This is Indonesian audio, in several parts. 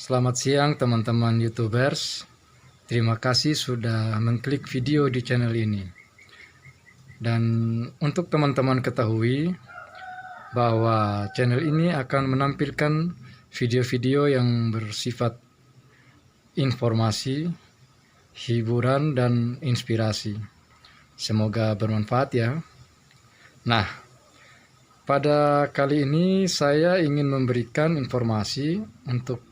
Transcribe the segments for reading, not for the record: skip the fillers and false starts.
Selamat siang teman-teman YouTubers. Terima kasih sudah mengklik video di channel ini. Dan untuk teman-teman ketahui bahwa channel ini akan menampilkan video-video yang bersifat informasi, hiburan, dan inspirasi. Semoga bermanfaat ya. Nah, pada kali ini saya ingin memberikan informasi untuk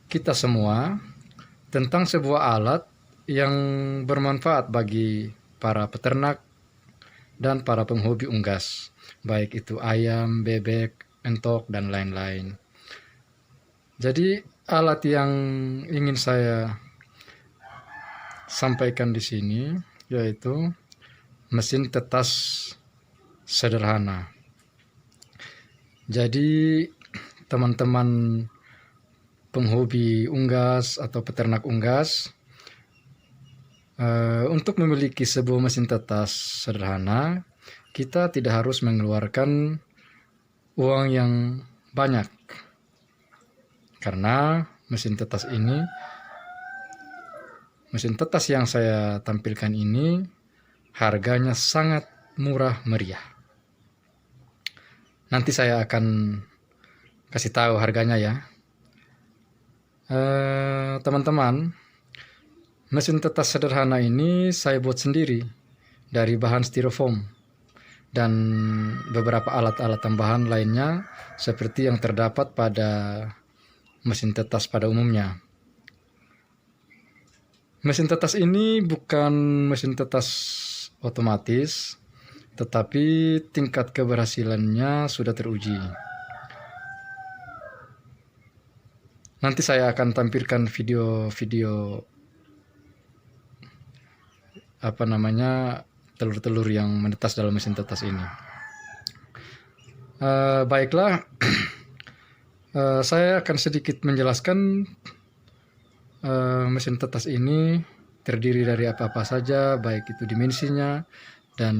kita semua tentang sebuah alat yang bermanfaat bagi para peternak dan para penghobi unggas, baik itu ayam, bebek, entok, dan lain-lain. Jadi alat yang ingin saya sampaikan di sini yaitu mesin tetas sederhana. Jadi teman-teman penghobi unggas atau peternak unggas, untuk memiliki sebuah mesin tetas sederhana, kita tidak harus mengeluarkan uang yang banyak, karena mesin tetas yang saya tampilkan ini harganya sangat murah meriah. Nanti saya akan kasih tahu harganya ya. Teman-teman, mesin tetas sederhana ini saya buat sendiri dari bahan styrofoam dan beberapa alat-alat tambahan lainnya seperti yang terdapat pada mesin tetas pada umumnya. Mesin tetas ini bukan mesin tetas otomatis, tetapi tingkat keberhasilannya sudah teruji. Nanti saya akan tampilkan video-video telur-telur yang menetas dalam mesin tetas ini. Baiklah, saya akan sedikit menjelaskan mesin tetas ini terdiri dari apa-apa saja, baik itu dimensinya dan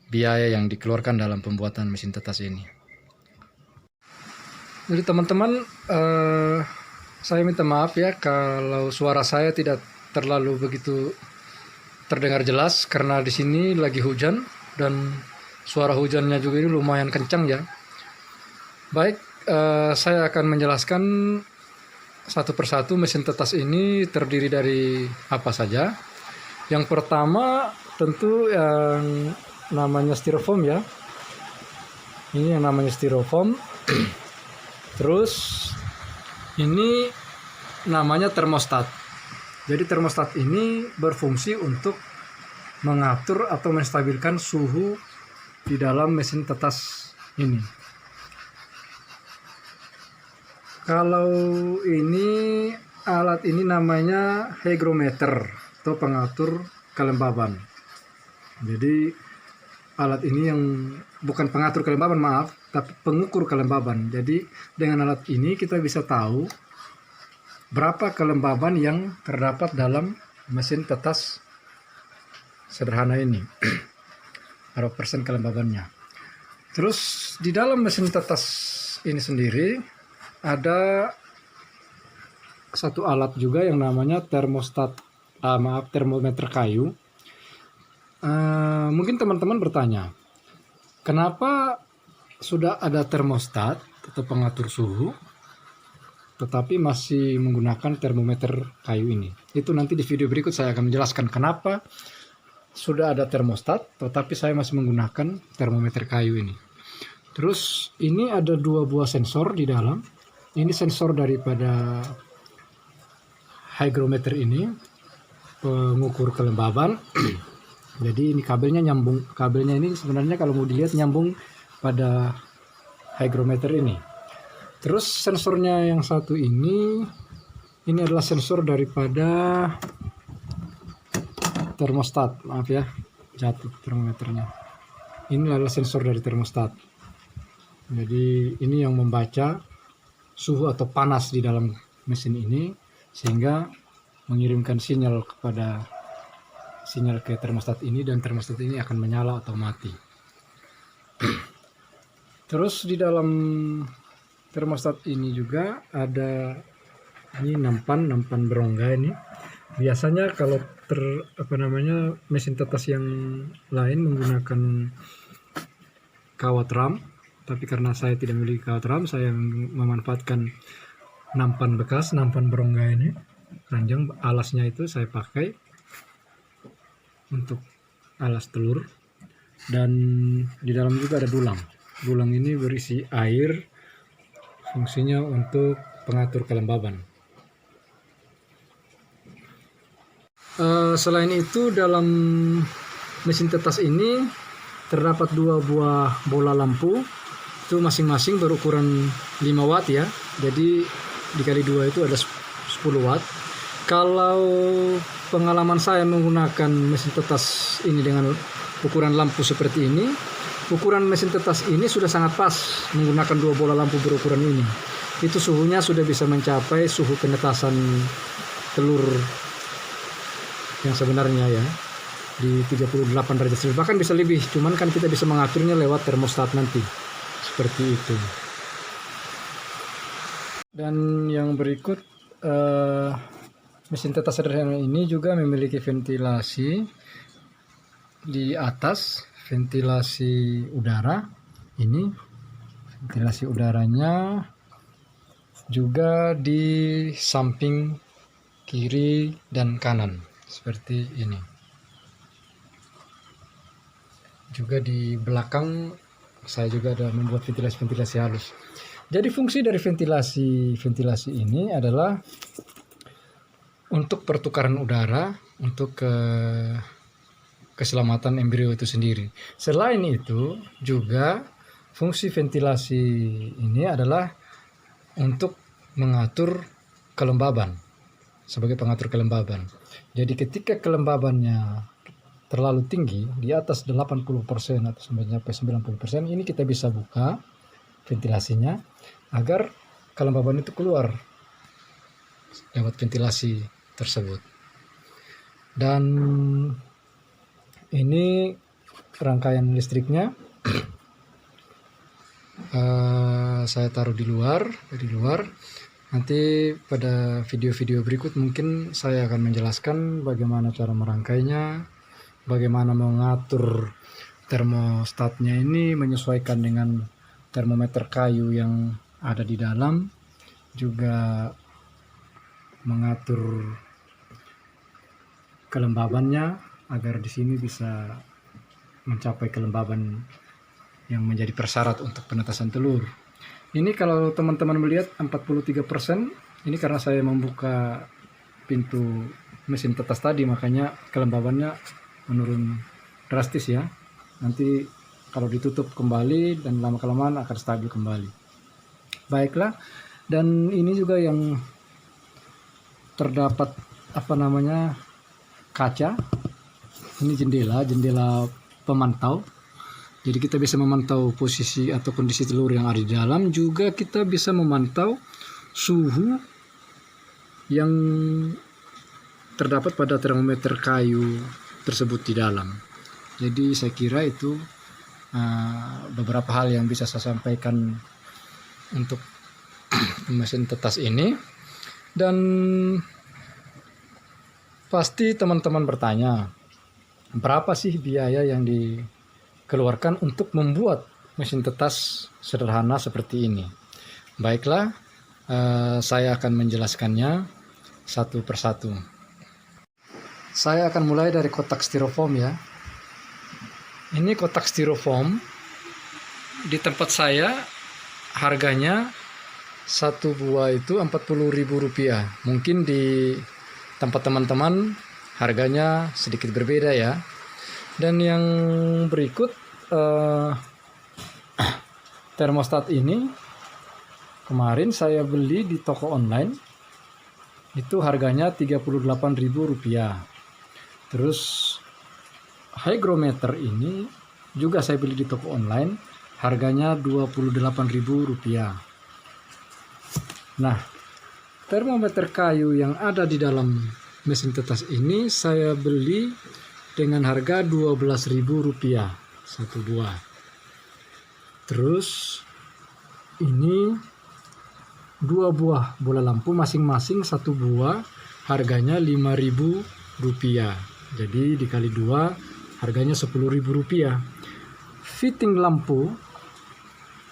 biaya yang dikeluarkan dalam pembuatan mesin tetas ini. Jadi teman-teman, saya minta maaf ya kalau suara saya tidak terlalu begitu terdengar jelas karena di sini lagi hujan dan suara hujannya juga ini lumayan kencang ya. Baik, saya akan menjelaskan satu persatu mesin tetas ini terdiri dari apa saja. Yang pertama tentu yang namanya styrofoam ya. Ini yang namanya styrofoam. Terus ini namanya termostat. Jadi termostat ini berfungsi untuk mengatur atau menstabilkan suhu di dalam mesin tetas ini. Kalau ini alat ini namanya hygrometer atau pengatur kelembaban. Jadi alat ini yang bukan pengatur kelembaban, maaf, tapi pengukur kelembaban. Jadi dengan alat ini kita bisa tahu berapa kelembaban yang terdapat dalam mesin tetas sederhana ini. Berapa persen kelembabannya. Terus di dalam mesin tetas ini sendiri ada satu alat juga yang namanya termometer kayu. Mungkin teman-teman bertanya, kenapa sudah ada termostat atau pengatur suhu tetapi masih menggunakan termometer kayu ini? Itu nanti di video berikut saya akan menjelaskan kenapa sudah ada termostat tetapi saya masih menggunakan termometer kayu ini. Terus ini ada dua buah sensor di dalam. Ini sensor daripada hygrometer ini, pengukur kelembaban. Jadi ini kabelnya nyambung. Kabelnya ini sebenarnya kalau mau dilihat nyambung pada hygrometer ini. Terus sensornya yang satu ini adalah sensor daripada termostat. Maaf ya, jatuh termometernya. Ini adalah sensor dari termostat. Jadi ini yang membaca suhu atau panas di dalam mesin ini sehingga mengirimkan sinyal ke termostat ini dan termostat ini akan menyala atau mati. Terus di dalam termostat ini juga ada ini nampan berongga ini. Biasanya kalau mesin tetas yang lain menggunakan kawat ram, tapi karena saya tidak memiliki kawat ram, saya memanfaatkan nampan bekas, nampan berongga ini. Ranjang alasnya itu saya pakai untuk alas telur, dan di dalam juga ada dulang. Dulang ini berisi air, fungsinya untuk pengatur kelembaban. Selain itu, dalam mesin tetas ini terdapat 2 buah bola lampu, itu masing-masing berukuran 5 watt ya, jadi dikali 2 itu ada 10 watt. Kalau pengalaman saya menggunakan mesin tetas ini dengan ukuran lampu seperti ini, ukuran mesin tetas ini sudah sangat pas menggunakan 2 bola lampu berukuran ini. Itu suhunya sudah bisa mencapai suhu penetasan telur yang sebenarnya ya, di 38 derajat celcius, bahkan bisa lebih, cuman kan kita bisa mengaturnya lewat termostat nanti seperti itu. Dan yang berikut, mesin tetas sederhana ini juga memiliki ventilasi di atas, ventilasi udara. Ini ventilasi udaranya juga di samping kiri dan kanan seperti ini. Juga di belakang saya juga ada membuat ventilasi halus. Jadi fungsi dari ventilasi ini adalah untuk pertukaran udara, untuk keselamatan embrio itu sendiri. Selain itu juga fungsi ventilasi ini adalah untuk mengatur kelembaban, sebagai pengatur kelembaban. Jadi ketika kelembabannya terlalu tinggi, di atas 80% atau sampai 90%, ini kita bisa buka ventilasinya agar kelembaban itu keluar lewat ventilasi tersebut. Dan ini rangkaian listriknya. Saya taruh di luar. Nanti pada video-video berikut mungkin saya akan menjelaskan bagaimana cara merangkainya, bagaimana mengatur termostatnya ini menyesuaikan dengan termometer kayu yang ada di dalam, juga mengatur kelembabannya agar di sini bisa mencapai kelembaban yang menjadi persyarat untuk penetasan telur. Ini kalau teman-teman melihat 43%, ini karena saya membuka pintu mesin tetas tadi, makanya kelembabannya menurun drastis ya. Nanti kalau ditutup kembali dan lama-kelamaan akan stabil kembali. Baiklah, dan ini juga yang terdapat kaca. Ini jendela pemantau. Jadi kita bisa memantau posisi atau kondisi telur yang ada di dalam, juga kita bisa memantau suhu yang terdapat pada termometer kayu tersebut di dalam. Jadi saya kira itu beberapa hal yang bisa saya sampaikan untuk mesin tetas ini. Dan pasti teman-teman bertanya, berapa sih biaya yang dikeluarkan untuk membuat mesin tetas sederhana seperti ini? Baiklah, saya akan menjelaskannya satu persatu. Saya akan mulai dari kotak styrofoam ya. Ini kotak styrofoam di tempat saya harganya satu buah itu Rp40.000. Mungkin di tempat teman-teman harganya sedikit berbeda ya. Dan yang berikut, termostat ini kemarin saya beli di toko online, itu harganya Rp38.000. Terus hygrometer ini juga saya beli di toko online, harganya Rp28.000. Nah, termometer kayu yang ada di dalam mesin tetas ini saya beli dengan harga Rp12.000 satu buah. Terus ini 2 buah bola lampu, masing-masing 1 buah harganya Rp5.000. Jadi dikali 2 harganya Rp10.000. Fitting lampu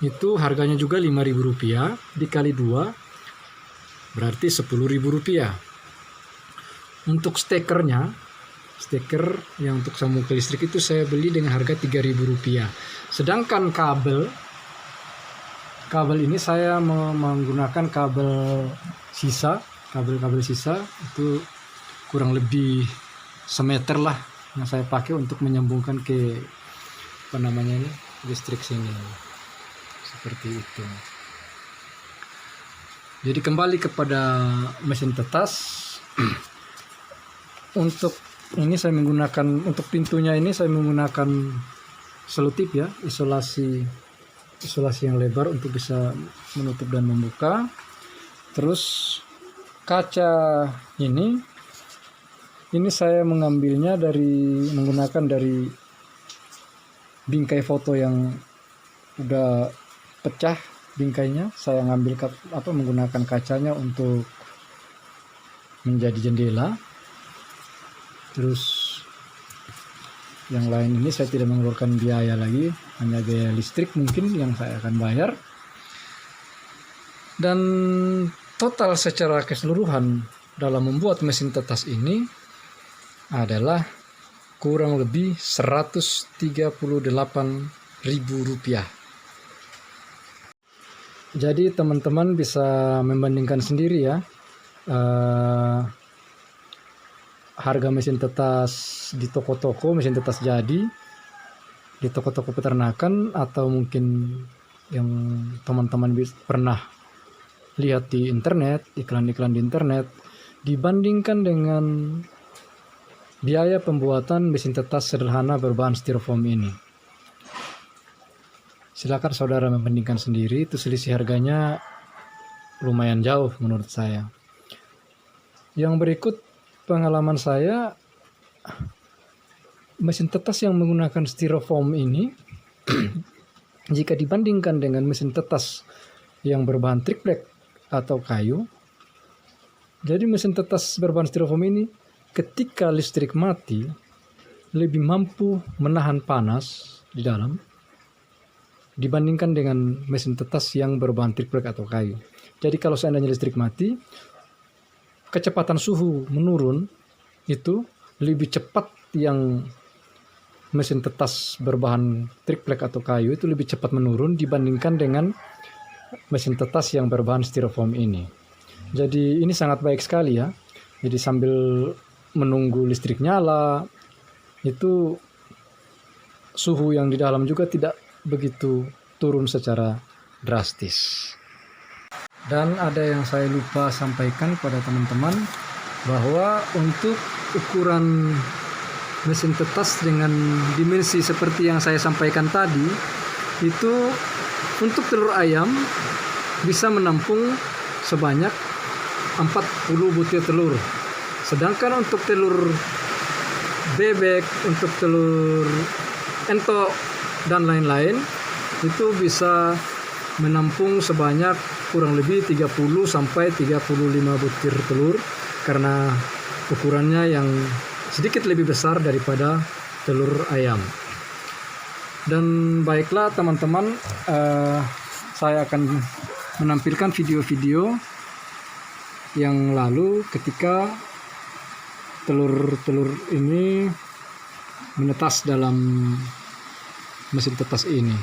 itu harganya juga Rp5.000, dikali 2 berarti Rp10.000. Untuk steker yang untuk sambung ke listrik itu saya beli dengan harga Rp3.000. Sedangkan kabel ini saya menggunakan kabel sisa itu kurang lebih semeter lah yang saya pakai untuk menyambungkan ke listrik sini, seperti itu. Jadi kembali kepada mesin tetas. Untuk ini saya menggunakan, untuk pintunya ini saya menggunakan selotip ya, isolasi yang lebar untuk bisa menutup dan membuka. Terus kaca ini saya mengambilnya menggunakan dari bingkai foto yang udah pecah bingkainya. Saya menggunakan kacanya untuk menjadi jendela. Terus yang lain ini saya tidak mengeluarkan biaya lagi, hanya biaya listrik mungkin yang saya akan bayar. Dan total secara keseluruhan dalam membuat mesin tetas ini adalah kurang lebih Rp138.000. Jadi teman-teman bisa membandingkan sendiri ya, harga mesin tetas di toko-toko, mesin tetas jadi di toko-toko peternakan, atau mungkin yang teman-teman pernah lihat di internet, iklan-iklan di internet, dibandingkan dengan biaya pembuatan mesin tetas sederhana berbahan styrofoam ini. Silakan saudara membandingkan sendiri, itu selisih harganya lumayan jauh menurut saya. Yang berikut pengalaman saya, mesin tetas yang menggunakan styrofoam ini jika dibandingkan dengan mesin tetas yang berbahan triplek atau kayu, jadi mesin tetas berbahan styrofoam ini ketika listrik mati lebih mampu menahan panas di dalam dibandingkan dengan mesin tetas yang berbahan triplek atau kayu. Jadi kalau seandainya listrik mati, kecepatan suhu menurun itu lebih cepat, yang mesin tetas berbahan triplek atau kayu itu lebih cepat menurun dibandingkan dengan mesin tetas yang berbahan styrofoam ini. Jadi ini sangat baik sekali ya. Jadi sambil menunggu listrik nyala, itu suhu yang di dalam juga tidak begitu turun secara drastis. Dan ada yang saya lupa sampaikan pada teman-teman, bahwa untuk ukuran mesin tetas dengan dimensi seperti yang saya sampaikan tadi, itu untuk telur ayam bisa menampung sebanyak 40 butir telur. Sedangkan untuk telur bebek, untuk telur entok dan lain-lain, itu bisa menampung sebanyak kurang lebih 30 sampai 35 butir telur, karena ukurannya yang sedikit lebih besar daripada telur ayam. Dan baiklah teman-teman, saya akan menampilkan video-video yang lalu ketika telur-telur ini menetas dalam mesin tetas ini.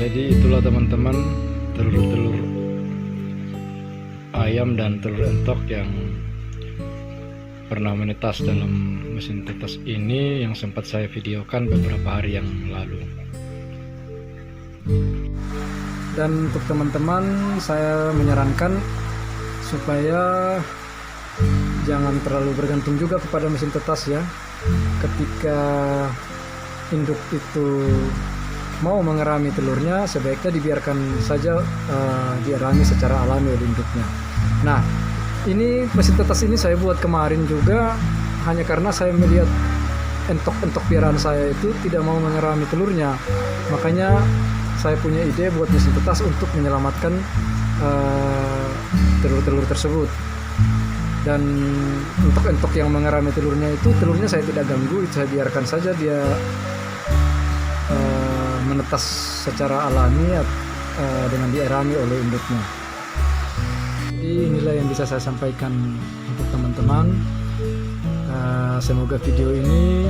Jadi itulah teman-teman, telur-telur ayam dan telur entok yang pernah menetas dalam mesin tetes ini yang sempat saya videokan beberapa hari yang lalu. Dan untuk teman-teman, saya menyarankan supaya jangan terlalu bergantung juga kepada mesin tetas ya. Ketika induk itu mau mengerami telurnya, sebaiknya dibiarkan saja dierami secara alami oleh induknya. Nah, ini mesin tetas ini saya buat kemarin juga hanya karena saya melihat entok-entok piaraan saya itu tidak mau mengerami telurnya. Makanya saya punya ide buat mesin tetas untuk menyelamatkan telur-telur tersebut. Dan untuk entok yang mengerami telurnya itu, telurnya saya tidak ganggu, saya biarkan saja dia menetas secara alami dengan dierami oleh induknya. Jadi inilah yang bisa saya sampaikan untuk teman-teman. Semoga video ini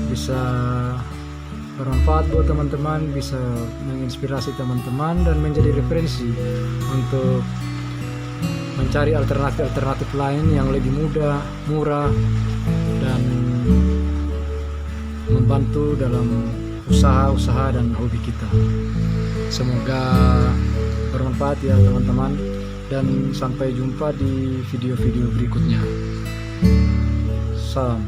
bisa bermanfaat buat teman-teman, bisa menginspirasi teman-teman dan menjadi referensi untuk mencari alternatif lain yang lebih mudah, murah, dan membantu dalam usaha-usaha dan hobi kita. Semoga bermanfaat ya teman-teman, dan sampai jumpa di video-video berikutnya. Salam.